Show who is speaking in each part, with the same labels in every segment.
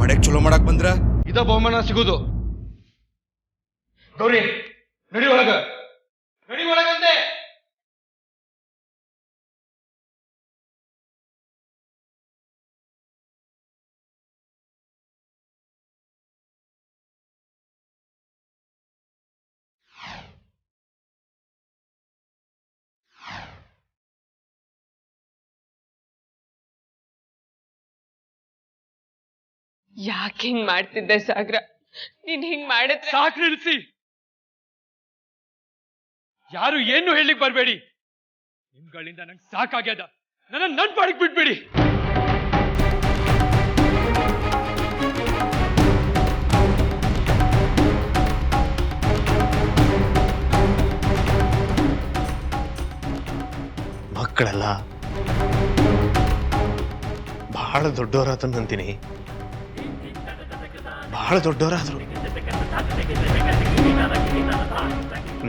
Speaker 1: ಒಡೆಕ್ ಚಲೋ ಮಾಡಕ್ ಬಂದ್ರ
Speaker 2: ಇದ ಬಹುಮಾನ ಸಿಗೋದು. ಗೌರಿ ನಡಿ ಒಳಗ, ನಡಿ ಒಳಗಂದೆ.
Speaker 3: ಯಾಕೆ ಹಿಂಗ್ ಮಾಡ್ತಿದ್ದೆ ಸಾಗರ? ನೀನ್ ಹಿಂಗ್ ಮಾಡಿದ್ರೆ
Speaker 2: ಸಾಕು ನಿಲ್ಸಿ. ಯಾರು ಏನು ಹೇಳಿಕ್ ಬರ್ಬೇಡಿ. ನಿಮ್ಗಳಿಂದ ನಂಗೆ ಸಾಕಾಗ್ಯದ. ನನ್ನ ಪಾಡಿಗೆ ಬಿಟ್ಬಿಡಿ.
Speaker 4: ಮಕ್ಕಳೆಲ್ಲ ಬಹಳ ದೊಡ್ಡವರಾತಂತೀನಿ, ಬಹಳ ದೊಡ್ಡವರಾದ್ರು.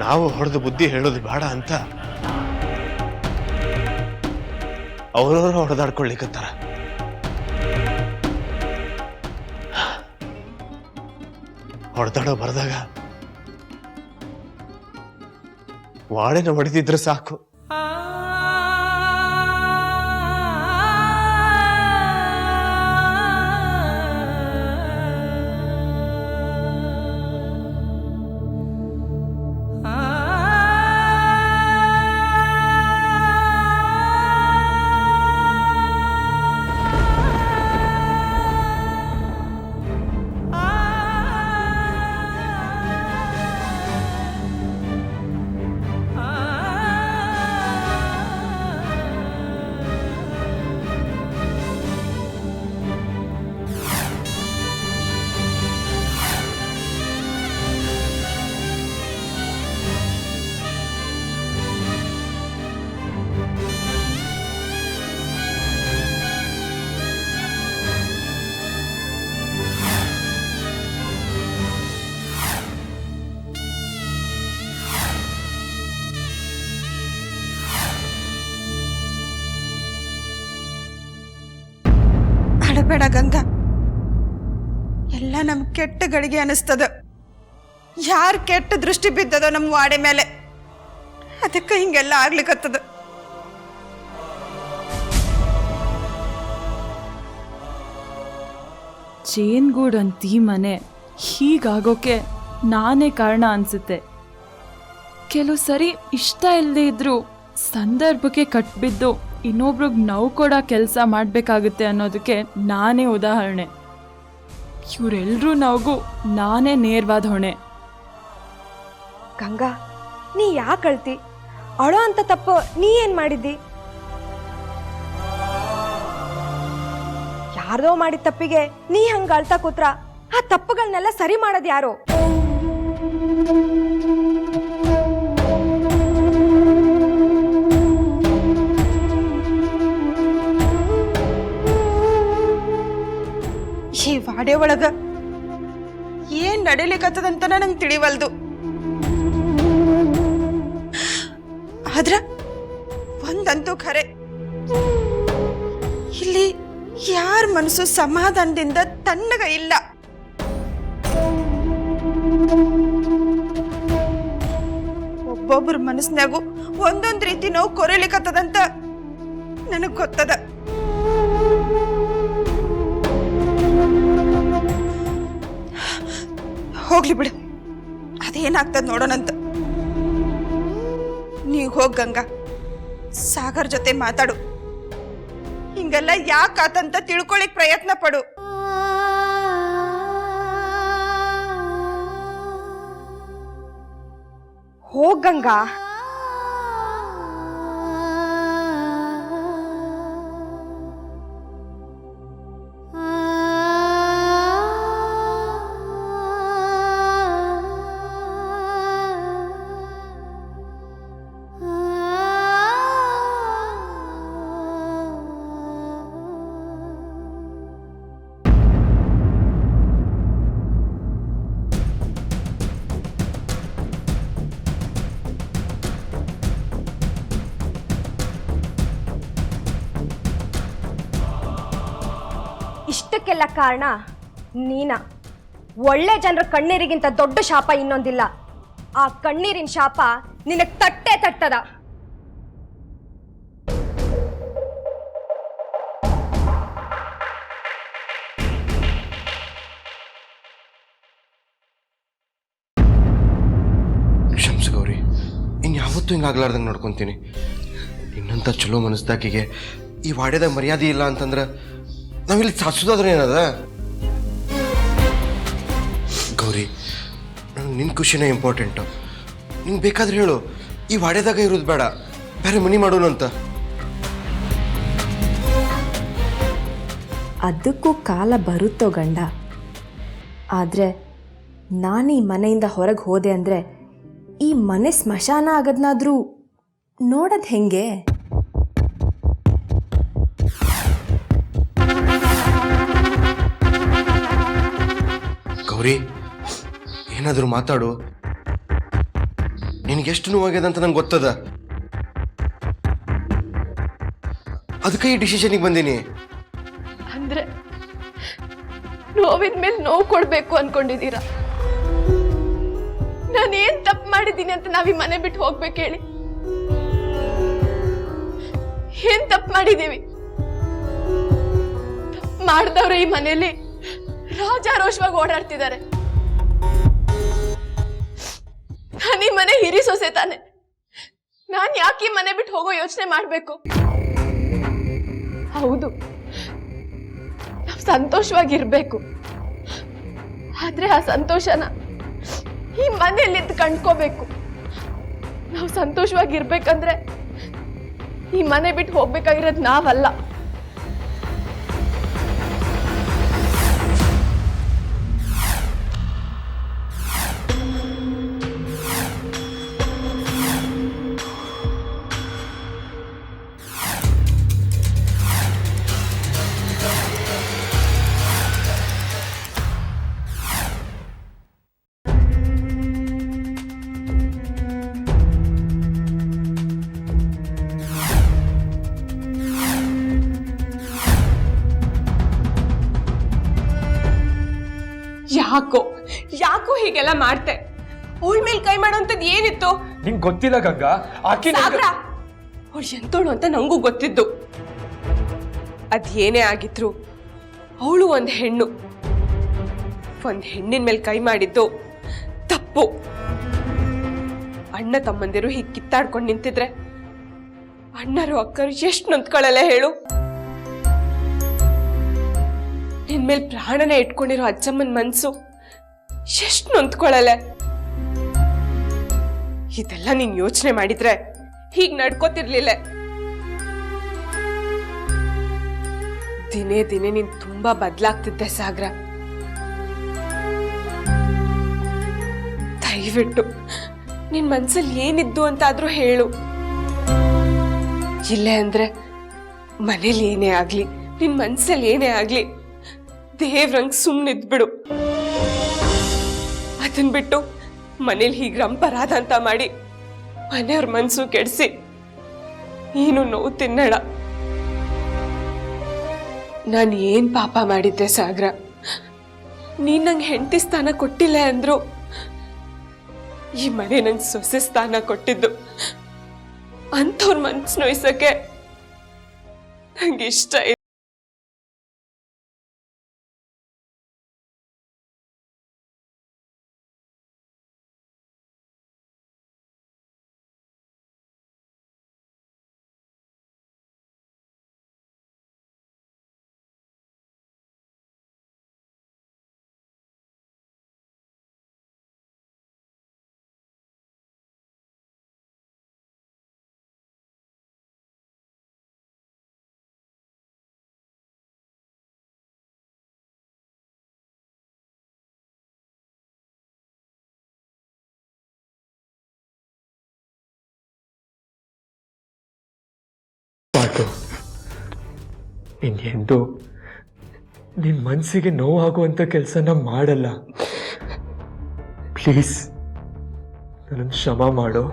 Speaker 4: ನಾವು ಹೊಡೆದು ಬುದ್ಧಿ ಹೇಳೋದು ಬೇಡ ಅಂತ ಅವ್ರವ್ರ ಹೊಡೆದಾಡ್ಕೊಳ್ಳಿಕತ್ತಾರ. ಹೊಡೆದಾಡೋ ಬರ್ದಾಗ ವಾಳೆನ ಹೊಡೆದಿದ್ರೆ ಸಾಕು.
Speaker 5: ಬೇಡ ಗಂಗಾ, ಎಲ್ಲ ನಮ್ ಕೆಟ್ಟ ಗಳಿಗೆ ಅನಿಸ್ತದ. ಯಾರ್ ಕೆಟ್ಟ ದೃಷ್ಟಿ ಬಿದ್ದದೋ ನಮ್ ವಾಡೆ ಮೇಲೆ, ಅದಕ್ಕೆ ಹಿಂಗೆಲ್ಲ ಆಗ್ಲಿಕ್ಕತ್ತದ.
Speaker 6: ಚೇನ್ಗೂಡ್ ಅಂತ ಈ ಮನೆ ಹೀಗಾಗೋಕೆ ನಾನೇ ಕಾರಣ ಅನ್ಸುತ್ತೆ. ಕೆಲವು ಸರಿ ಇಷ್ಟ ಇಲ್ಲದೆ ಇದ್ರು ಸಂದರ್ಭಕ್ಕೆ ಕಟ್ಬಿದ್ದು ಇನ್ನೊಬ್ರಿಗೆ ನೋವು ಕೊಡೋ ಕೆಲಸ ಮಾಡಬೇಕಾಗುತ್ತೆ ಅನ್ನೋದಕ್ಕೆ ನಾನೇ ಉದಾಹರಣೆ. ಇವರೆಲ್ಲರೂ ನೋವಿಗೂ ನಾನೇ ನೇರವಾದ ಹೊಣೆ.
Speaker 7: ಗಂಗಾ, ನೀ ಯಾಕೆ ಅಳ್ತಿ? ಅಳೋ ಅಂತ ತಪ್ಪು ನೀ ಏನ್ ಮಾಡಿದ್ದಿ? ಯಾರ್ದೋ ಮಾಡಿದ ತಪ್ಪಿಗೆ ನೀ ಹಂಗ ಅಳ್ತಾ ಕೂತ್ರ ಆ ತಪ್ಪುಗಳನ್ನೆಲ್ಲ ಸರಿ ಮಾಡೋದು ಯಾರು?
Speaker 5: ಈ ವಾಡೆ ಒಳಗ ಏನ್ ನಡೀಲಿಕ್ಕತ್ತದಂತ ನಂಗೆ ತಿಳಿವಲ್ದು. ಆದ್ರ ಒಂದಂತೂ ಖರೆ, ಇಲ್ಲಿ ಯಾರ ಮನಸ್ಸು ಸಮಾಧಾನದಿಂದ ತಣ್ಣಗ ಇಲ್ಲ. ಒಬ್ಬೊಬ್ಬರ ಮನಸ್ಸಿನಾಗೂ ಒಂದೊಂದ್ ರೀತಿ ನೋವು ಕೊರಲಿಕ್ಕತ್ತದಂತ ನನಗ್ ಗೊತ್ತದ. ಹೋಗ್ಲಿ ಬಿಡು, ಅದೇನಾಗ್ತದ ನೋಡೋಣಂತ. ನೀವು ಹೋಗ್ ಗಂಗಾ, ಸಾಗರ್ ಜೊತೆ ಮಾತಾಡು. ಹಿಂಗೆಲ್ಲ ಯಾಕಾತಂತ ತಿಳ್ಕೊಳಿಕ್ ಪ್ರಯತ್ನ ಪಡು.
Speaker 7: ಹೋಗ್ ಗಂಗಾ. ಇಷ್ಟಕ್ಕೆಲ್ಲ ಕಾರಣ ನೀನಾ? ಒಳ್ಳೆ ಜನರ ಕಣ್ಣೀರಿಗಿಂತ ದೊಡ್ಡ ಶಾಪ ಇನ್ನೊಂದಿಲ್ಲ. ಆ ಕಣ್ಣೀರಿನ ಶಾಪ ನಿನಗ್ ತಟ್ಟೆ ತಟ್ಟದ.
Speaker 4: ಕ್ಷಮಿಸು ಗೌರಿ, ಇನ್ಯಾವತ್ತೂ ಹಿಂಗಾಗ್ಲಾರ್ದಂಗೆ ನೋಡ್ಕೊತೀನಿ. ಇನ್ನಂತ ಚಲೋ ಮನಸ್ದಾಕಿಗೆ ಈ ವಾಡ್ಯದಾಗ ಮರ್ಯಾದೆ ಇಲ್ಲ ಅಂತಂದ್ರೆ ನಾವಿಲ್ಲಿ ಸಾಧಿಸೋದಾದ್ರೆ ಏನದ? ಗೌರಿ, ನಂಗೆ ನಿನ್ನ ಖುಷಿನೇ ಇಂಪಾರ್ಟೆಂಟು. ನಿಂಗೆ ಬೇಕಾದ್ರೆ ಹೇಳು, ಈ ವಾಡ್ಯದಾಗ ಇರೋದು ಬೇಡ, ಬೇರೆ ಮನಿ ಮಾಡೋಣ ಅಂತ.
Speaker 7: ಅದಕ್ಕೂ ಕಾಲ ಬರುತ್ತೋ ಗಂಡ. ಆದರೆ ನಾನು ಈ ಮನೆಯಿಂದ ಹೊರಗೆ ಹೋದೆ ಅಂದರೆ ಈ ಮನೆ ಸ್ಮಶಾನ ಆಗೋದನ್ನಾದರೂ ನೋಡೋದು ಹೆಂಗೆ?
Speaker 4: ಗೌರಿ, ಏನಾದರೂ ಮಾತಾಡು. ನಿನಗೆಷ್ಟು ನೋವಾಗ್ಯದ ಅಂತ ನಂಗೆ ಗೊತ್ತದ. ಅದಕ್ಕೆ ಈ ಡಿಸಿಷನಿಗೆ ಬಂದೀನಿ.
Speaker 3: ಅಂದ್ರೆ ನೋವಿನ ಮೇಲೆ ನೋವು ಕೊಡ್ಬೇಕು ಅನ್ಕೊಂಡಿದ್ದೀರಾ? ನಾನೇನ್ ತಪ್ಪು ಮಾಡಿದ್ದೀನಿ ಅಂತ ನಾವ್ ಈ ಮನೆ ಬಿಟ್ಟು ಹೋಗ್ಬೇಕು ಹೇಳಿ? ಏನ್ ತಪ್ಪು ಮಾಡಿದೀವಿ? ಮಾಡಿದವ್ರೆ ಈ ಮನೆಯಲ್ಲಿ ರಾಜಾರೋಷವಾಗಿ ಓಡಾಡ್ತಿದ್ದಾರೆ. ನಾನು ಈ ಮನೆ ಹಿರಿ ಸೊಸೆ ತಾನೆ. ನಾನ್ ಯಾಕೆ ಈ ಮನೆ ಬಿಟ್ಟು ಹೋಗೋ ಯೋಚನೆ ಮಾಡ್ಬೇಕು? ಹೌದು, ನಾವು ಸಂತೋಷವಾಗಿರ್ಬೇಕು. ಆದ್ರೆ ಆ ಸಂತೋಷನ ಈ ಮನೆಯಲ್ಲಿದ್ದು ಕಂಡ್ಕೋಬೇಕು. ನಾವು ಸಂತೋಷವಾಗಿರ್ಬೇಕಂದ್ರೆ ಈ ಮನೆ ಬಿಟ್ಟು ಹೋಗ್ಬೇಕಾಗಿರೋದು ನಾವಲ್ಲ. ಯಾಕೋ ಹೀಗೆಲ್ಲ ಮಾಡ್ತೆ? ಅವಳ ಮೇಲೆ ಕೈ ಮಾಡೋಂಥದ್ದು ಏನಿತ್ತು?
Speaker 2: ನಿಂಗೆ ಗೊತ್ತಿಲ್ಲ ಗಂಗಾ, ಆಕಿ
Speaker 3: ಅವಳು ಎಂತೋಳು ಅಂತ ನಂಗೂ ಗೊತ್ತಿದ್ದು. ಅದೇನೇ ಆಗಿದ್ರು ಅವಳು ಒಂದು ಹೆಣ್ಣು. ಒಂದು ಹೆಣ್ಣಿನ ಮೇಲೆ ಕೈ ಮಾಡಿದ್ದು ತಪ್ಪು. ಅಣ್ಣ ತಮ್ಮಂದಿರು ಹೀಗೆ ಕಿತ್ತಾಡ್ಕೊಂಡು ನಿಂತಿದ್ರೆ ಅಣ್ಣರು ಅಕ್ಕರು ಎಷ್ಟು ನೊಂದ್ಕೊಳ್ಳಲ್ಲ ಹೇಳು? ನಿನ್ ಮೇಲೆ ಪ್ರಾಣನೇ ಇಟ್ಕೊಂಡಿರೋ ಅಜ್ಜಮ್ಮನ ಮನ್ಸು ಎಷ್ಟು ನೊಂದ್ಕೊಳ್ಳಲ್ಲ? ಇದೆಲ್ಲ ನೀನ್ ಯೋಚನೆ ಮಾಡಿದ್ರೆ ಹೀಗ್ ನಡ್ಕೋತಿರ್ಲಿಲ್ಲ. ದಿನೇ ದಿನೇ ನೀನ್ ತುಂಬಾ ಬದಲಾಗ್ತಿದ್ದೆ ಸಾಗರ. ದಯವಿಟ್ಟು ನಿನ್ ಮನ್ಸಲ್ಲಿ ಏನಿದ್ದು ಅಂತಾದ್ರೂ ಹೇಳು. ಇಲ್ಲೇ ಅಂದ್ರೆ ಮನೇಲಿ ಏನೇ ಆಗ್ಲಿ, ನಿನ್ ಮನ್ಸಲ್ಲಿ ಏನೇ ಆಗ್ಲಿ, ದೇವ್ರಂಗ್ ಸುಮ್ನಿದ್ಬಿಡು. ಅದನ್ ಬಿಟ್ಟು ಮನೇಲಿ ಹೀಗೆ ರಂಪರಾಧ ಅಂತ ಮಾಡಿ ಮನೆಯವ್ರ ಮನ್ಸು ಕೆಡಿಸಿ ನೀನು ನೋವು ತಿನ್ನಡ. ನಾನು ಏನ್ ಪಾಪ ಮಾಡಿದ್ದೆ ಸಾಗರ? ನೀನ್ ನಂಗೆ ಹೆಂಡತಿ ಸ್ಥಾನ ಕೊಟ್ಟಿಲ್ಲ ಅಂದ್ರು ಈ ಮನೆ ನಂಗೆ ಸೊಸೆ ಸ್ಥಾನ ಕೊಟ್ಟಿದ್ದು. ಅಂಥವ್ರ ಮನ್ಸು ನೋಯ್ಸಕ್ಕೆ ನಂಗೆ ಇಷ್ಟ ಇಲ್ಲ.
Speaker 2: ಇನ್ನೆಂದು ನಿನ್ನ ಮನಸ್ಸಿಗೆ ನೋವಾಗುವಂಥ ಕೆಲಸನ ಮಾಡಲ್ಲ. ಪ್ಲೀಸ್ ನನ್ನನ್ನು ಕ್ಷಮ ಮಾಡು.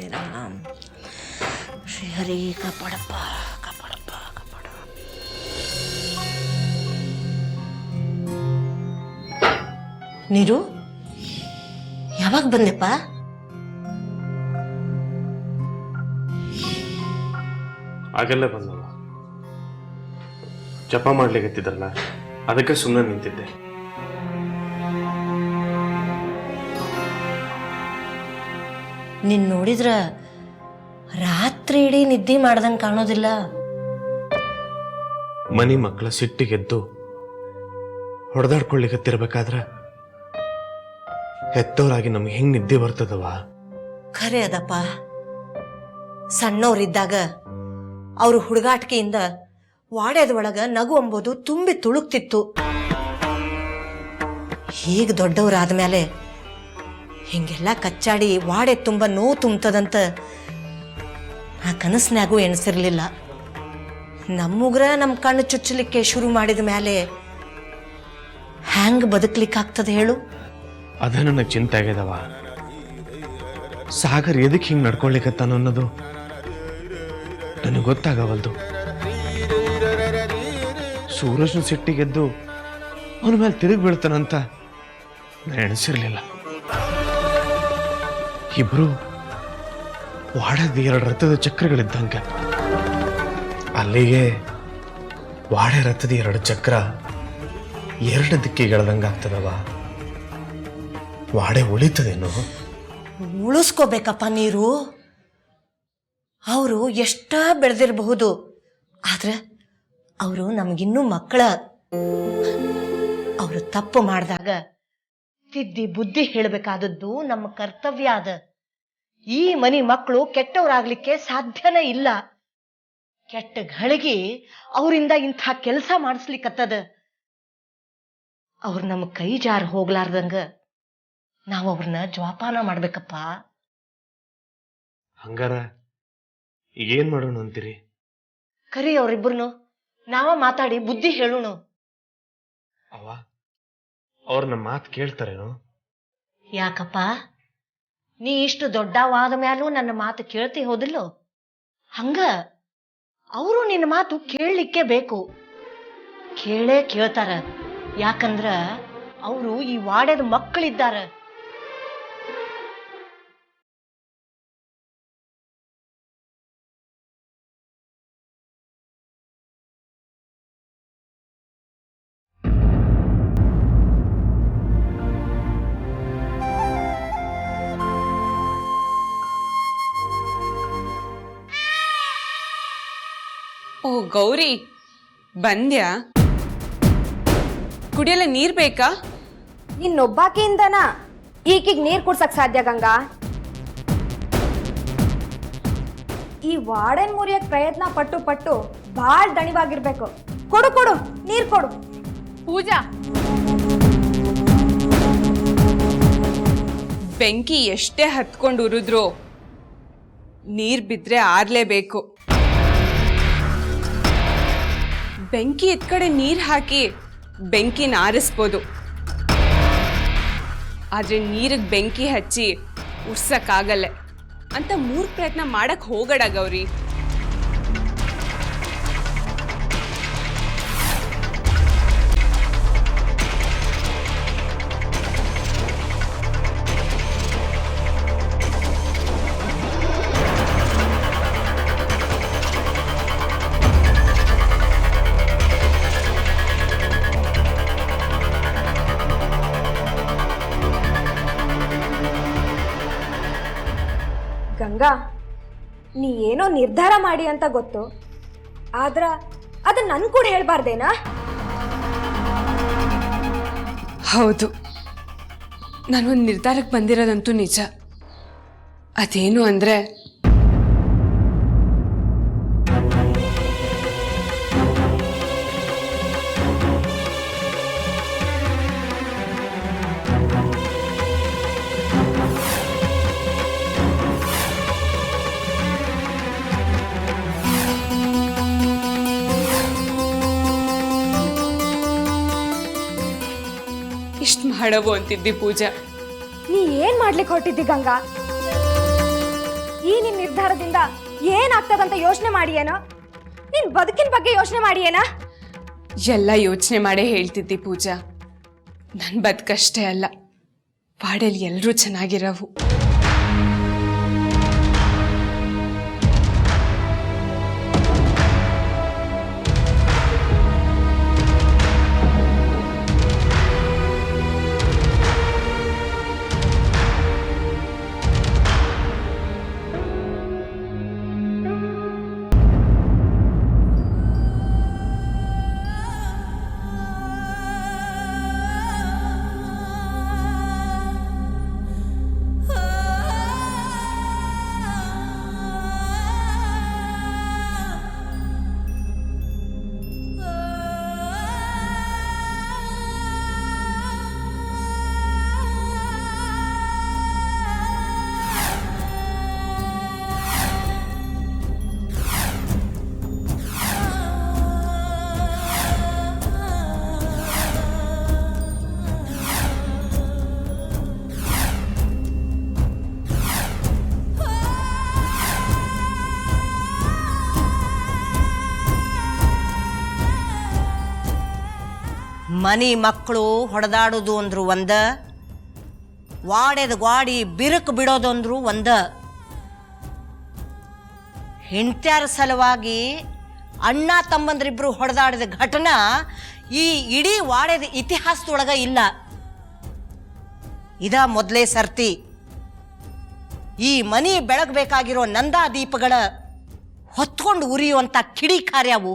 Speaker 1: ಶ್ರೀರಾಮ್ ಶ್ರೀಹರಿ ಕಾಪಾಡಪ್ಪ ಕಾಪಾಡಪ್ಪ ಕಾಪಾಡ. ನೀರು ಯಾವಾಗ ಬಂದೆಪ್ಪ?
Speaker 8: ಆಗಲ್ಲೇ ಬಂದವ. ಜಪ ಮಾಡ್ಲಿಕ್ಕತ್ತಿದ್ರಲ್ಲ, ಅದಕ್ಕೆ ಸುಮ್ಮನೆ ನಿಂತಿದ್ದೆ.
Speaker 1: ನಿನ್ ನೋಡಿದ್ರ ರಾತ್ರಿ ಇಡೀ ನಿದ್ದೆ ಮಾಡ್ದಂಗೆ ಕಾಣೋದಿಲ್ಲ.
Speaker 8: ಮನಿ ಮಕ್ಕಳ ಸಿಟ್ಟಿಗೆದ್ದು ಹೊಡೆದಾಡ್ಕೊಳ್ಳಿಕತ್ತಿರ್ಬೇಕಾದ್ರ ಹೆತ್ತವರಾಗಿ ನಮ್ಗೆ ಹೆಂಗ್ ನಿದ್ದೆ ಬರ್ತದವ?
Speaker 1: ಖರೆ ಅದಪ್ಪ. ಸಣ್ಣವ್ರಿದ್ದಾಗ ಅವರು ಹುಡುಗಾಟಿಕೆಯಿಂದ ವಾಡ್ಯದೊಳಗ ನಗು ಎಂಬುದು ತುಂಬಿ ತುಳುಕ್ತಿತ್ತು. ಹೀಗೆ ದೊಡ್ಡವರಾದ್ಮೇಲೆ ಹಿಂಗೆಲ್ಲ ಕಚ್ಚಾಡಿ ವಾಡೆ ತುಂಬ ನೋವು ತುಂಬತದಂತ ಆ ಕನಸ್ನ್ಯಾಗೂ ಎಣಿಸಿರ್ಲಿಲ್ಲ. ನಮ್ಮುಗ್ರ ನಮ್ಮ ಕಣ್ಣು ಚುಚ್ಚಲಿಕ್ಕೆ ಶುರು ಮಾಡಿದ ಮೇಲೆ ಹ್ಯಾಂಗ್ ಬದುಕ್ಲಿಕ್ಕಾಗ್ತದೆ ಹೇಳು?
Speaker 8: ಅದ ನನಗೆ ಚಿಂತೆ ಆಗ್ಯದವ. ಸಾಗರ್ ಎದಕ್ಕೆ ಹಿಂಗೆ ನಡ್ಕೊಳ್ಲಿಕ್ಕತ್ತಾನ ಅನ್ನೋದು ನನಗೆ ಗೊತ್ತಾಗವಲ್ದು. ಸೂರಜ್ನ ಸಿಟ್ಟಿಗೆದ್ದು ಅವನ ಮೇಲೆ ತಿರುಗಿ ಬೀಳ್ತಾನಂತ ನಾನು ಎಣಿಸಿರ್ಲಿಲ್ಲ. ಇಬ್ರು ವಾಡದ 2 ರಥದ ಚಕ್ರಗಳಿದ್ದಂಗ. ಅಲ್ಲಿಗೆ ವಾಡೆ ರಥದ 2 ಚಕ್ರ 2 ದಿಕ್ಕಿಗೆಳ್ದಂಗ ಆಗ್ತದವ. ವಾಡೆ ಉಳಿತದೇನು?
Speaker 1: ಉಳಿಸ್ಕೋಬೇಕಪ್ಪ ನೀರು. ಅವರು ಎಷ್ಟ ಬೆಳೆದಿರಬಹುದು, ಆದ್ರೆ ಅವರು ನಮಗಿನ್ನೂ ಮಕ್ಕಳ. ಅವರು ತಪ್ಪು ಮಾಡಿದಾಗ ತಿದ್ದಿ ಬುದ್ಧಿ ಹೇಳಬೇಕಾದದ್ದು ನಮ್ಮ ಕರ್ತವ್ಯ ಅದ. ಈ ಮನಿ ಮಕ್ಕಳು ಕೆಟ್ಟವರಾಗ್ಲಿಕ್ಕೆ ಸಾಧ್ಯನೇ ಇಲ್ಲ. ಕೆಟ್ಟ ಗಳಿಗೆ ಅವರಿಂದ ಇಂಥ ಕೆಲಸ ಮಾಡಿಸ್ಲಿಕ್ಕತ್ತದ. ಅವ್ರು ನಮ್ಮ ಕೈ ಜಾರ್ ಹೋಗ್ಲಾರ್ದಂಗ ನಾವು ಅವ್ರನ್ನ ಜೋಪಾನ ಮಾಡ್ಬೇಕಪ್ಪ.
Speaker 8: ಹಂಗಾರ ಏನ್ ಮಾಡೋಣ ಅಂತೀರಿ?
Speaker 1: ಕರಿ ಅವ್ರಿಬ್ರು ನಾವ ಮಾತಾಡಿ ಬುದ್ಧಿ ಹೇಳೋಣ.
Speaker 8: ಅವ ಅವ್ರ ನಮ್ಮ ಮಾತು ಕೇಳ್ತಾರೇನೋ?
Speaker 1: ಯಾಕಪ್ಪ, ನೀ ಇಷ್ಟು ದೊಡ್ಡವಾದ ಮ್ಯಾಲೂ ನನ್ನ ಮಾತು ಕೇಳ್ತಿ ಹೋದಿಲ್ಲೋ? ಹಂಗ ಅವರು ನಿನ್ನ ಮಾತು ಕೇಳಲಿಕ್ಕೆ ಬೇಕು. ಕೇಳೇ ಕೇಳ್ತಾರ. ಯಾಕಂದ್ರ ಅವರು ಈ ವಾಡ್ಯದ ಮಕ್ಕಳಿದ್ದಾರ.
Speaker 3: ಓ ಗೌರಿ, ಬಂದ್ಯಾ? ಕುಡಿಯಲ್ಲ ನೀರ್ ಬೇಕಾ?
Speaker 7: ನಿನ್ನೊಬ್ಬಾಕಿಯಿಂದನಾ ಈಕಿಗೆ ನೀರು ಕುಡ್ಸಕ್ ಸಾಧ್ಯ ಗಂಗಾ? ಈ ವಾರ್ಡನ್ ಮುರಿಯಕ್ ಪ್ರಯತ್ನ ಪಟ್ಟು ಪಟ್ಟು ಭಾಳ ದಣಿವಾಗಿರ್ಬೇಕು. ಕೊಡು ಕೊಡು ನೀರು ಕೊಡು.
Speaker 3: ಪೂಜಾ, ಬೆಂಕಿ ಎಷ್ಟೇ ಹತ್ಕೊಂಡು ಉರಿದ್ರು ನೀರ್ ಬಿದ್ರೆ ಆರ್ಲೇಬೇಕು. ಬೆಂಕಿ ಎತ್ ಕಡೆ ನೀರ್ ಹಾಕಿ ಬೆಂಕಿನ ಆರಿಸ್ಬೋದು, ಆದ್ರೆ ನೀರಿಗೆ ಬೆಂಕಿ ಹಚ್ಚಿ ಉರ್ಸಕ್ಕಾಗಲ್ಲ ಅಂತ 3 ಪ್ರಯತ್ನ ಮಾಡಕ್ ಹೋಗಡ ಗೌರಿ.
Speaker 7: ಗಂಗಾ, ನೀ ಏನೋ ನಿರ್ಧಾರ ಮಾಡಿ ಅಂತ ಗೊತ್ತು, ಆದ್ರ ಅದು ನನ್ ಕೂಡ ಹೇಳ್ಬಾರ್ದೇನಾ?
Speaker 3: ಹೌದು, ನಾನೊಂದು ನಿರ್ಧಾರಕ್ಕೆ ಬಂದಿರೋದಂತೂ ನಿಜ. ಅದೇನು ಅಂದ್ರೆ ಇಷ್ಟ ಮಾಡವು ಅಂತಿದ್ದಿ ಪೂಜಾ.
Speaker 7: ನೀ ಏನ್ ಮಾಡ್ಲಿಕ್ಕೆ ಹೊರಟಿದ್ದಿ ಗಂಗಾ? ಈ ನಿನ್ನ ನಿರ್ಧಾರದಿಂದ ಏನಾಗ್ತದಂತ ಯೋಚನೆ ಮಾಡಿಯೇನೋ? ನಿನ್ ಬದುಕಿನ ಬಗ್ಗೆ ಯೋಚನೆ ಮಾಡಿಯೇನಾ?
Speaker 3: ಎಲ್ಲ ಯೋಚನೆ ಮಾಡೇ ಹೇಳ್ತಿದ್ದಿ ಪೂಜಾ. ನನ್ನ ಬದುಕಷ್ಟೇ ಅಲ್ಲ, ವಾಡಲ್ಲಿ ಎಲ್ಲರೂ ಚೆನ್ನಾಗಿರವು.
Speaker 1: ಮನಿ ಮಕ್ಕಳು ಹೊಡೆದಾಡೋದು ಅಂದ್ರು ಒಂದ, ವಾಡೆದ ಗ್ವಾಡಿ ಬಿರುಕು ಬಿಡೋದು ಅಂದ್ರು ಒಂದ. ಹೆಂಡ್ತ್ಯಾರ ಸಲುವಾಗಿ ಅಣ್ಣ ತಮ್ಮಂದ್ರಿಬ್ರು ಹೊಡೆದಾಡಿದ ಘಟನಾ ಈ ಇಡೀ ವಾಡೆದ ಇತಿಹಾಸದೊಳಗ ಇಲ್ಲ. ಇದ ಮೊದಲೇ ಸರ್ತಿ. ಈ ಮನಿ ಬೆಳಗಬೇಕಾಗಿರೋ ನಂದಾ ದೀಪಗಳ ಹೊತ್ಕೊಂಡು ಉರಿಯುವಂಥ ಕಿಡಿ ಕಾರ್ಯವು